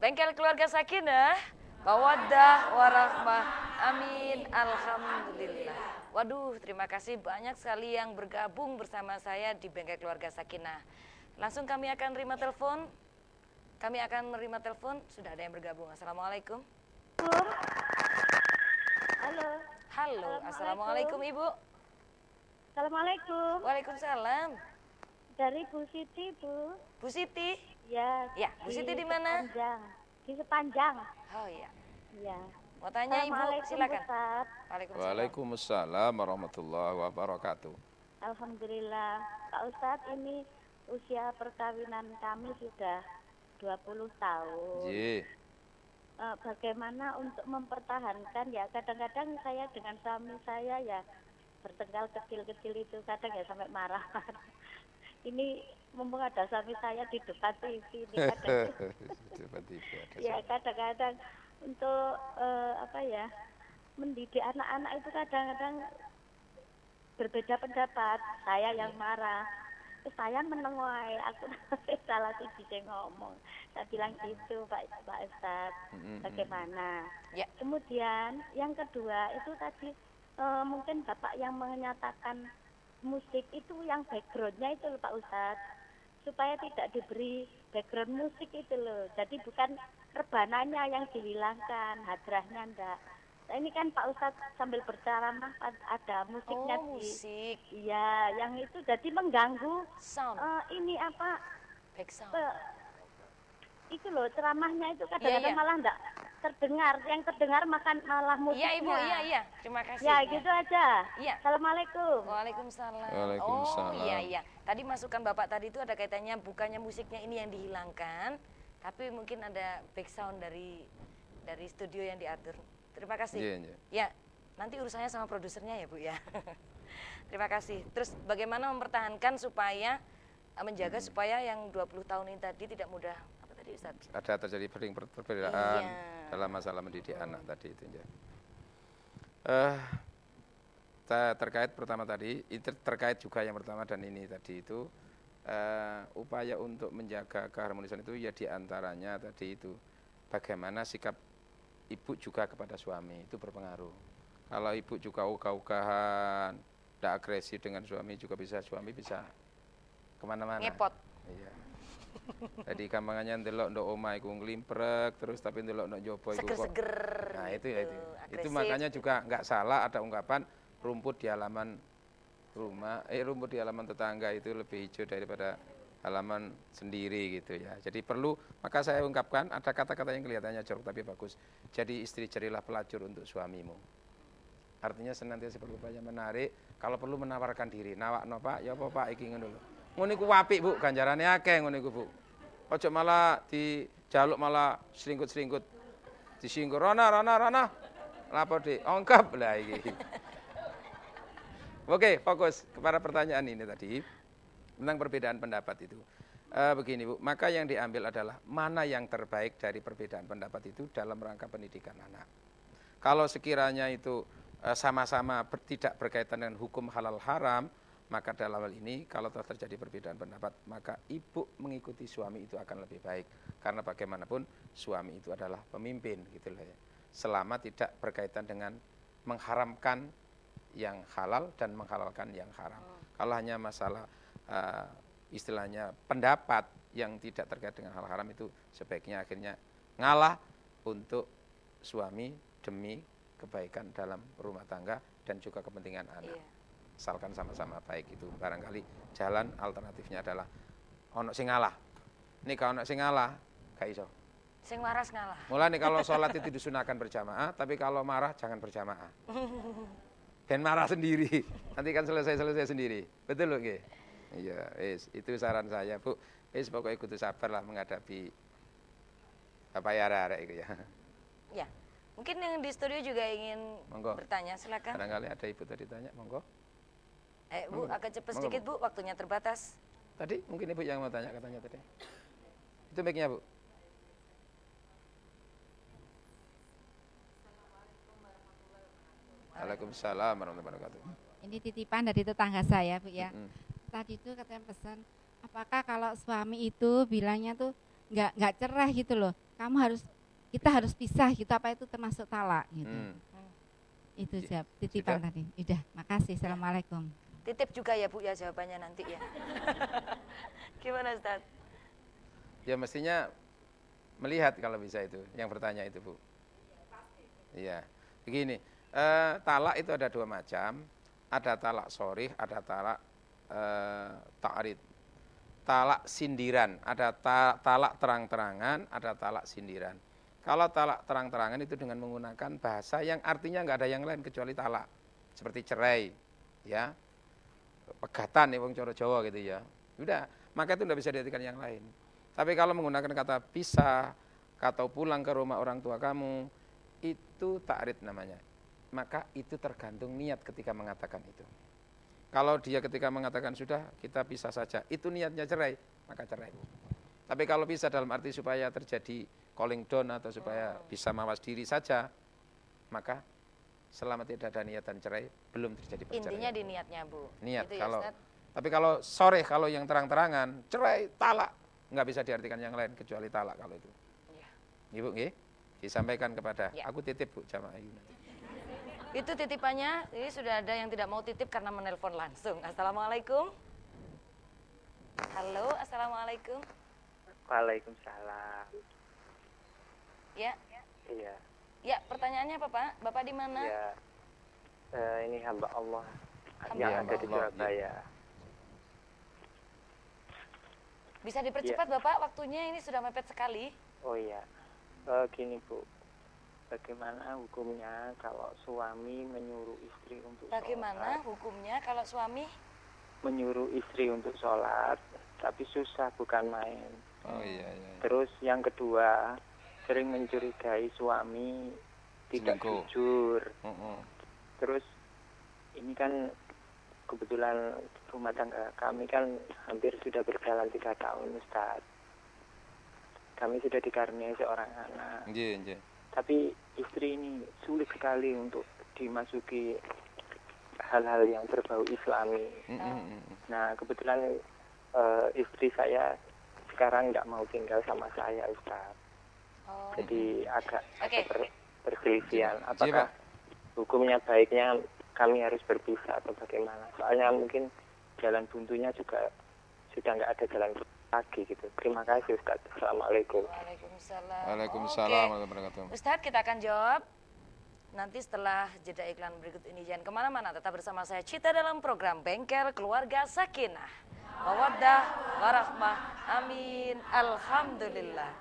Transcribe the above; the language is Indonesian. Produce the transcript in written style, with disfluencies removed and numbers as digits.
Bengkel Keluarga Sakinah, mawaddah warahmah, amin, alhamdulillah. Waduh, terima kasih banyak sekali yang bergabung bersama saya di Bengkel Keluarga Sakinah. Langsung kami akan menerima telepon. Sudah ada yang bergabung. Assalamualaikum. Halo. Halo, assalamualaikum Ibu. Assalamualaikum. Waalaikumsalam. Dari Bu Siti, Bu. Bu Siti? Ya. Ya, Bu Siti di mana? Di Sepanjang. Oh iya. Ya. Mau tanya Ibu, silakan. Ustaz. Waalaikumsalam warahmatullahi wabarakatuh. Alhamdulillah. Pak Ustadz, ini usia perkawinan kami sudah 20 tahun. Iya. Bagaimana untuk mempertahankan ya, kadang-kadang saya dengan suami saya ya bertengkar kecil-kecil itu, kadang ya sampai marah. Ini mumpung ada suami saya di depan TV ini ya kadang-kadang untuk mendidik anak-anak itu kadang-kadang berbeda pendapat. Saya yang marah, saya menengoai, aku salah siji yang ngomong. Saya bilang gitu, Pak Ustadz, bagaimana? Ya. Kemudian yang kedua itu tadi mungkin Bapak yang menyatakan musik itu yang backgroundnya itu loh Pak Ustadz, supaya tidak diberi background musik itu loh. Jadi bukan rebananya yang dihilangkan, hadrahnya enggak. Nah, ini kan Pak Ustadz sambil berceramah ada musiknya musik. Iya, yang itu jadi mengganggu sound. Ini apa? Back sound. Itu loh ceramahnya itu kadang-kadang malah enggak terdengar, yang terdengar malah musiknya. Iya Ibu, iya. Terima kasih. Ya, gitu aja. Iya. Assalamualaikum. Waalaikumsalam. Waalaikumsalam. Oh iya. Tadi masukan Bapak tadi itu ada kaitannya, bukannya musiknya ini yang dihilangkan, tapi mungkin ada back sound dari studio yang diatur. Terima kasih. Iya. Ya, nanti urusannya sama produsernya ya Bu ya. Terima kasih. Terus bagaimana mempertahankan supaya menjaga supaya yang 20 tahun ini tadi tidak mudah apa tadi Ustaz? Ada terjadi perbedaan dalam masalah mendidik anak tadi itu ya. Terkait pertama tadi, terkait juga yang pertama dan ini tadi itu upaya untuk menjaga keharmonisan itu ya diantaranya tadi itu bagaimana sikap ibu juga kepada suami itu berpengaruh. Kalau ibu juga ogah-ogahan, tidak agresif dengan suami juga suami bisa kemana-mana. Ngepot. Iya. Jadi gampangannya ndelok ndok omah iku nglimprek terus tapi ndelok ndok jopo iku kok. Seger-seger. Nah, itu gitu, ya itu. Agresif. Itu makanya juga enggak salah ada ungkapan rumput di halaman rumput di halaman tetangga itu lebih hijau daripada halaman sendiri gitu ya. Jadi perlu, maka saya ungkapkan ada kata-kata yang kelihatannya jorok tapi bagus. Jadi istri carilah pelacur untuk suamimu. Artinya senantiasa berupaya menarik, kalau perlu menawarkan diri. Nawakno Pak, ya apa Pak iki ngono lho. Ngono iku apik Bu, ganjarane akeh ngono iku Bu. Ojo malah dijaluk malah seringkut-seringkut. Disinggur Rona. Lapo Dik? Ongkap lah iki. Oke, fokus kepada pertanyaan ini tadi tentang perbedaan pendapat itu. Begini Bu, maka yang diambil adalah mana yang terbaik dari perbedaan pendapat itu dalam rangka pendidikan anak. Kalau sekiranya itu sama-sama tidak berkaitan dengan hukum halal haram, maka dalam hal ini kalau telah terjadi perbedaan pendapat, maka ibu mengikuti suami itu akan lebih baik. Karena bagaimanapun suami itu adalah pemimpin gitu loh ya. Selama tidak berkaitan dengan mengharamkan yang halal dan menghalalkan yang haram. Kalau hanya masalah istilahnya pendapat yang tidak terkait dengan hal haram itu sebaiknya akhirnya ngalah untuk suami demi kebaikan dalam rumah tangga dan juga kepentingan anak. Asalkan sama-sama baik itu. Barangkali jalan alternatifnya adalah ono sing ngalah. Ini kalau ono sing ngalah gak iso. Sing waras ngalah. Mulai kalau sholat itu disunahkan berjamaah, tapi kalau marah jangan berjamaah. Dan marah sendiri. Nanti kan selesai sendiri. Betul loh nggih? Iya, itu saran saya, Bu. Pokoknya kudu sabar lah menghadapi apa ya arek itu ya. Ya. Mungkin yang di studio juga ingin bertanya, silakan. Barangkali ada ibu tadi tanya, monggo. Bu, agak cepat sedikit Bu, waktunya terbatas. Tadi mungkin ibu yang mau tanya katanya tadi. Itu mic-nya Bu. Waalaikumsalam warahmatullahi wabarakatuh. Ini titipan dari tetangga saya Bu ya. Tadi itu katanya pesan, apakah kalau suami itu bilangnya tuh nggak cerah gitu loh. kita harus pisah gitu, apa itu termasuk talak gitu. Itu jawab titipan Sudah? tadi. Udah, makasih. Assalamualaikum. Titip juga ya Bu ya jawabannya nanti ya. Gimana Ustaz? Ya mestinya melihat kalau bisa itu, yang bertanya itu Bu. Iya, begini, talak itu ada dua macam, ada talak sorih, ada talak ta'rid. Talak sindiran, ada talak terang-terangan, ada talak sindiran. Kalau talak terang-terangan itu dengan menggunakan bahasa yang artinya nggak ada yang lain kecuali talak, seperti cerai, ya, pegatan ya wong coro Jawa gitu ya. Udah, maka itu tidak bisa diartikan yang lain. Tapi kalau menggunakan kata pisah, atau pulang ke rumah orang tua kamu, itu ta'rid namanya. Maka itu tergantung niat ketika mengatakan itu. Kalau dia ketika mengatakan sudah kita pisah saja, itu niatnya cerai, maka cerai. Tapi kalau pisah dalam arti supaya terjadi calling down atau supaya bisa mawas diri saja, maka selama tidak ada niatan cerai, belum terjadi perceraian. Intinya di niatnya Bu. Niat Gitu ya, kalau. Ustaz? Tapi kalau soreh, kalau yang terang-terangan, cerai, talak, nggak bisa diartikan yang lain kecuali talak kalau itu. Iya. Ibu, nggih, disampaikan kepada, Ya. aku titip Bu Jamaah Ayu nanti. Itu titipannya, ini sudah ada yang tidak mau titip karena menelpon langsung. Assalamualaikum. Halo, Assalamualaikum. Waalaikumsalam. Ya, Iya, ya pertanyaannya apa Pak? Bapak di mana? iya. Ini hamba Allah Hamba yang Allah. ada di Surabaya. Bisa dipercepat Bapak, waktunya ini sudah mepet sekali. Oh iya, gini Bu, bagaimana hukumnya kalau suami menyuruh istri untuk Bagaimana sholat, hukumnya kalau suami? menyuruh istri untuk sholat, tapi susah bukan main. Oh iya, iya. Terus yang kedua, sering mencurigai suami tidak Selingkuh. jujur. Terus Terus ini kan kebetulan rumah tangga kami kan hampir sudah berjalan 3 tahun, Ustaz. Kami sudah dikaruniai seorang anak. nggih, nggih. Tapi istri ini sulit sekali untuk dimasuki hal-hal yang berbau Islami. Nah, kebetulan istri saya sekarang nggak mau tinggal sama saya, Ustaz. Oh, Jadi agak Oke. perselisihan. Pak. Apakah hukumnya baiknya kami harus berpisah atau bagaimana? Soalnya mungkin jalan buntunya juga sudah nggak ada jalan lagi gitu. Terima kasih, Ustaz. Assalamualaikum. Waalaikumsalam. Waalaikumsalam Oke. warahmatullahi wabarakatuh. Ustadz, kita akan jawab nanti setelah jeda iklan berikut ini. Jangan kemana-mana, tetap bersama saya Cita dalam program Bengkel Keluarga Sakinah. Mawaddah, warahmah, amin, alhamdulillah.